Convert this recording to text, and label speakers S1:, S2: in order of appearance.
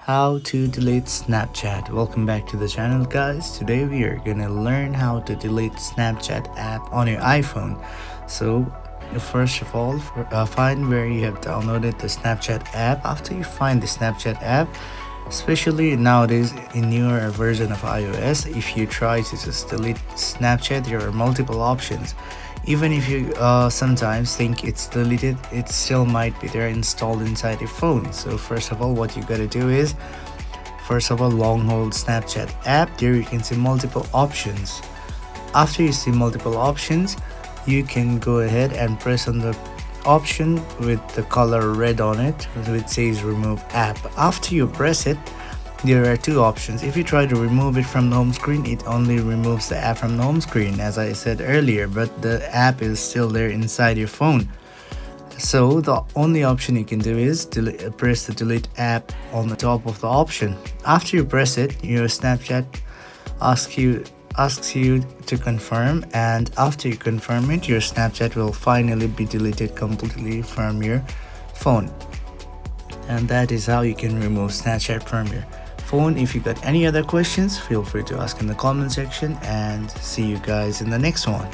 S1: How to delete Snapchat. Welcome back to the channel, guys. Today we are gonna learn how to delete Snapchat app on your iPhone. So first of all, find where you have downloaded the Snapchat app. After you find the Snapchat app, especially nowadays in newer version of iOS, if you try to just delete Snapchat, there are multiple options. Even if you sometimes think it's deleted, it still might be there installed inside your phone. So first of all, what you gotta do is, first of all, long hold Snapchat app. There you can see multiple options. After you see multiple options, you can go ahead and press on the option with the color red on it, which says remove app. After you press it, there are two options. If you try to remove it from the home screen, it only removes the app from the home screen, as I said earlier, but the app is still there inside your phone. So the only option you can do is press the delete app on the top of the option. After you press it, your Snapchat asks you to confirm, and after you confirm it, your Snapchat will finally be deleted completely from your phone. And that is how you can remove Snapchat from your phone. If you got any other questions, feel free to ask in the comment section, and see you guys in the next one.